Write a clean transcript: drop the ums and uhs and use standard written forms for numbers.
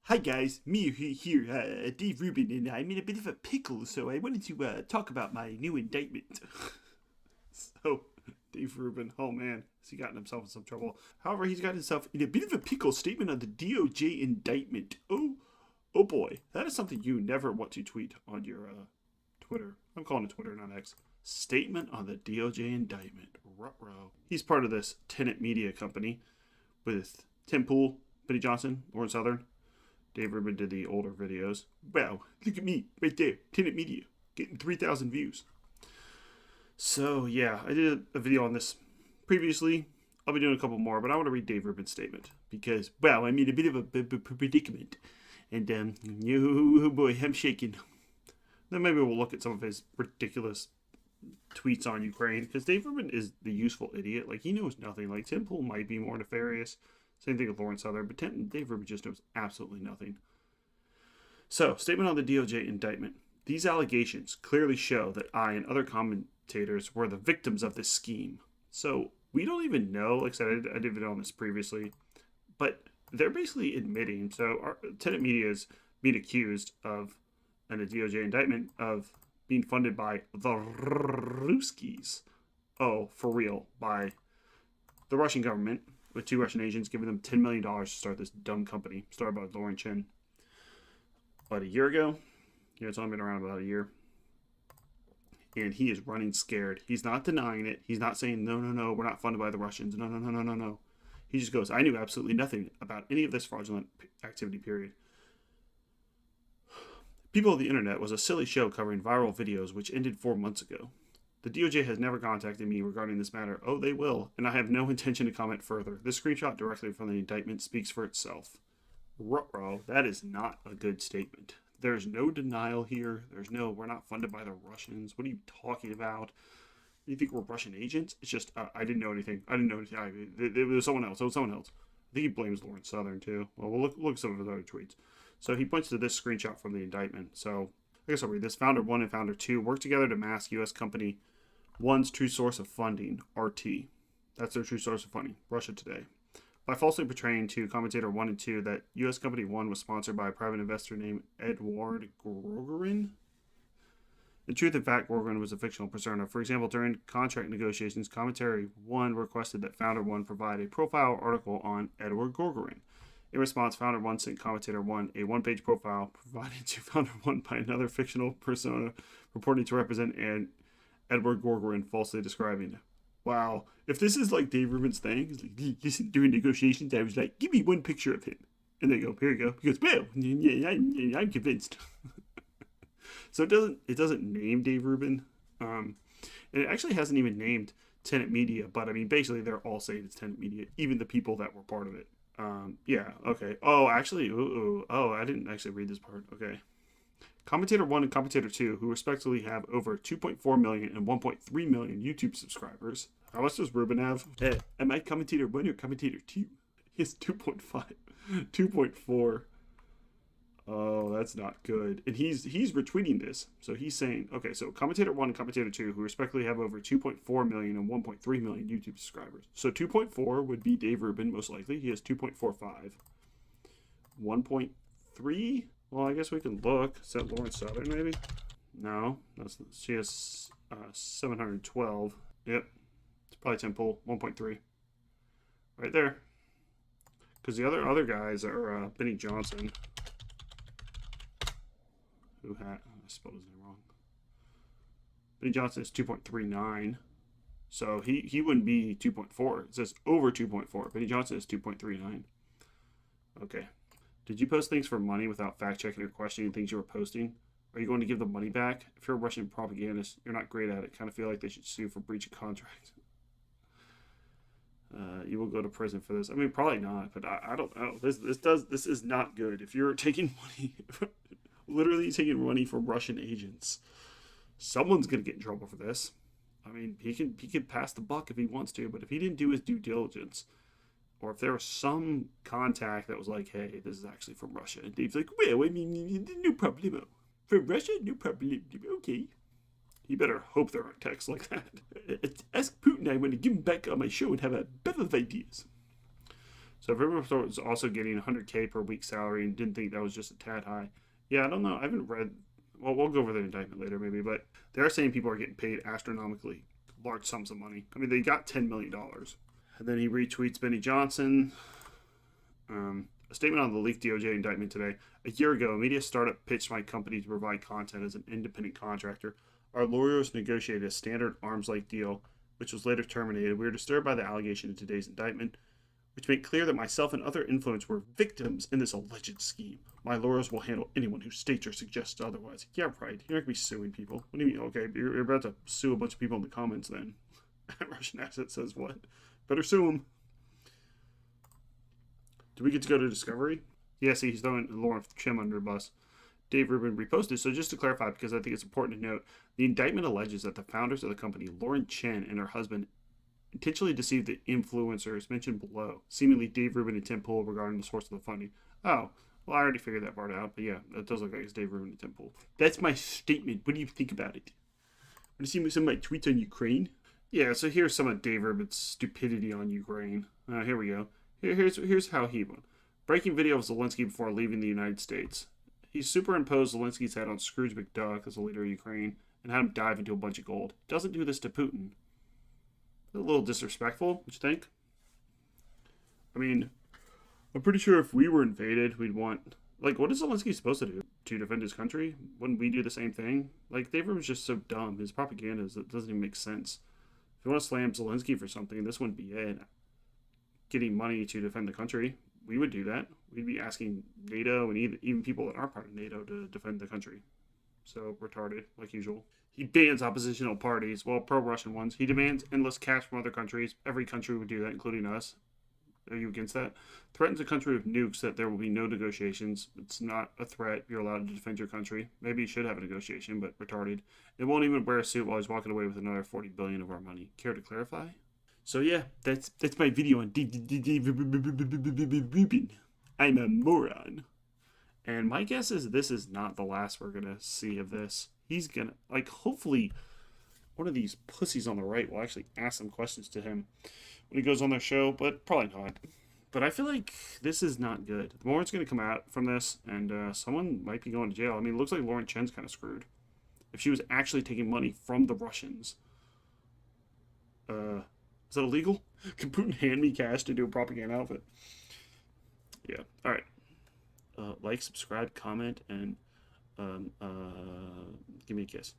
Hi guys, me here, Dave Rubin, and I'm in a bit of a pickle, so I wanted to talk about my new indictment. So, Dave Rubin, oh man, has he gotten himself in some trouble? However, he's got himself in a bit of a pickle. Statement on the DOJ indictment. Oh boy, that is something you never want to tweet on your Twitter. I'm calling it Twitter, not X. Statement on the DOJ indictment. Ruh-roh. He's part of this Tenet Media company with Tim Pool, Benny Johnson, Lauren Southern. Dave Rubin did the older videos. Wow, look at me, right there, Tenet Media, getting 3,000 views. So, yeah, I did a video on this previously. I'll be doing a couple more, but I want to read Dave Rubin's statement. Because, wow, I'm in a bit of a predicament. And, oh boy, I'm shaking. Then maybe we'll look at some of his ridiculous tweets on Ukraine. Because Dave Rubin is the useful idiot. Like, he knows nothing. Like, Tim Pool might be more nefarious. Same thing with Lauren Southern, but Dave Rubin just knows absolutely nothing. So, statement on the DOJ indictment. These allegations clearly show that I and other commentators were the victims of this scheme. So, we don't even know, like I said, I did video on this previously, but they're basically admitting, so our Tenet Media is being accused of, in a DOJ indictment, of being funded by the Ruskies. Oh, for real, by the Russian government, with two Russian agents giving them $10 million to start this dumb company, started by Lauren Chin. About a year ago. Yeah, it's only been around about a year. And he is running scared. He's not denying it. He's not saying, no, we're not funded by the Russians. No. He just goes, I knew absolutely nothing about any of this fraudulent activity, period. People of the Internet was a silly show covering viral videos which ended 4 months ago. The DOJ has never contacted me regarding this matter. Oh, they will, and I have no intention to comment further. This screenshot directly from the indictment speaks for itself. Ruh-roh, that is not a good statement. There's no denial here. There's no, we're not funded by the Russians. What are you talking about? You think we're Russian agents? It's just, I didn't know anything. It was someone else. I think he blames Lauren Southern, too. Well, we'll look at some of his other tweets. So he points to this screenshot from the indictment. So I guess I'll read this. Founder 1 and Founder 2 work together to mask U.S. company 1's true source of funding, RT. That's their true source of funding, Russia Today. By falsely portraying to commentator 1 and 2 that U.S. company 1 was sponsored by a private investor named Edward Gorgorin. In truth, in fact, Gorgorin was a fictional persona. For example, during contract negotiations, commentary 1 requested that Founder 1 provide a profile article on Edward Gorgorin. In response, Founder 1 sent commentator 1 a one-page profile provided to Founder 1 by another fictional persona purporting to represent an Edward Gorgorin, falsely describing it. Wow. If this is like Dave Rubin's thing, it's like, listen, during negotiations, I was like, give me one picture of him. And they go, here you go. He goes, well, I'm convinced. So it doesn't name Dave Rubin. And it actually hasn't even named Tenet Media, but I mean, basically they're all saying it's Tenet Media, even the people that were part of it. Yeah, okay. Oh, actually, I didn't actually read this part. Okay. Commentator 1 and Commentator 2, who respectively have over 2.4 million and 1.3 million YouTube subscribers. How much does Rubin have? Am I Commentator 1 or Commentator 2? He has 2.5. 2.4. Oh, that's not good. And he's retweeting this. So he's saying, okay, so Commentator 1 and Commentator 2, who respectively have over 2.4 million and 1.3 million YouTube subscribers. So 2.4 would be Dave Rubin, most likely. He has 2.45. 1.3? Well, I guess we can look. Is that Lauren Southern, maybe? No. She has 712. Yep. It's probably Tim Pool. 1.3. Right there. Because the other guys are Benny Johnson. Who had... I spelled his name wrong. Benny Johnson is 2.39. So he wouldn't be 2.4. It says over 2.4. Benny Johnson is 2.39. Okay. Did you post things for money without fact-checking or questioning things you were posting? Are you going to give the money back? If you're a Russian propagandist, you're not great at it. Kind of feel like they should sue for breach of contract. You will go to prison for this. I mean, probably not, but I don't know. This is not good. If you're taking money, literally taking money from Russian agents, someone's going to get in trouble for this. I mean, he can pass the buck if he wants to, but if he didn't do his due diligence, or if there was some contact that was like, hey, this is actually from Russia. And Dave's like, well, I mean, no problemo. From Russia, no problem. Okay. You better hope there aren't texts like that. Ask Putin I want to give him back on my show and have a better of ideas. So if Rubin was also getting 100K per week salary and didn't think that was just a tad high, yeah, I don't know. I haven't read. Well, we'll go over the indictment later, maybe, but they are saying people are getting paid astronomically large sums of money. I mean, they got $10 million. And then he retweets Benny Johnson. A statement on the leaked DOJ indictment today. A year ago, a media startup pitched my company to provide content as an independent contractor. Our lawyers negotiated a standard arms-length deal, which was later terminated. We are disturbed by the allegation in today's indictment, which make clear that myself and other influencers were victims in this alleged scheme. My lawyers will handle anyone who states or suggests otherwise. Yeah, right. You're not going to be suing people. What do you mean? Okay, you're about to sue a bunch of people in the comments then. Russian Asset says what? Better sue him. Do we get to go to Discovery? Yeah, see, he's throwing Lauren Chim under a bus. Dave Rubin reposted. So just to clarify, because I think it's important to note, the indictment alleges that the founders of the company, Lauren Chen and her husband, intentionally deceived the influencers mentioned below, seemingly Dave Rubin and Tim Pool regarding the source of the funding. Oh, well, I already figured that part out, but yeah, that does look like it's Dave Rubin and Tim Pool. That's my statement. What do you think about it? Want to see some of my tweets on Ukraine? Yeah, so here's some of Dave Rubin's stupidity on Ukraine. Here we go. Here's how he went. Breaking video of Zelensky before leaving the United States. He superimposed Zelensky's head on Scrooge McDuck as the leader of Ukraine and had him dive into a bunch of gold. Doesn't do this to Putin. A little disrespectful, what you think? I mean, I'm pretty sure if we were invaded, we'd want... Like, what is Zelensky supposed to do? To defend his country? Wouldn't we do the same thing? Like, Dave Rubin's just so dumb. His propaganda it doesn't even make sense. If you want to slam Zelensky for something, this wouldn't be it. Getting money to defend the country, we would do that. We'd be asking NATO and even people that aren't part of NATO to defend the country. So, retarded, like usual. He bans oppositional parties, well, pro-Russian ones. He demands endless cash from other countries. Every country would do that, including us. Are you against that? Threatens a country with nukes that there will be no negotiations. It's not a threat. You're allowed to defend your country. Maybe you should have a negotiation, but retarded. It won't even wear a suit while he's walking away with another $40 billion of our money. Care to clarify? So yeah, that's my video on Rubin. I'm a moron. And my guess is this is not the last we're going to see of this. He's going to, like, hopefully one of these pussies on the right will actually ask some questions to him when he goes on their show, but probably not. But I feel like this is not good. The more it's going to come out from this, and someone might be going to jail. I mean, it looks like Lauren Chen's kind of screwed. If she was actually taking money from the Russians. Is that illegal? Can Putin hand me cash to do a propaganda outfit? Yeah. All right. Like, subscribe, comment, and give me a kiss.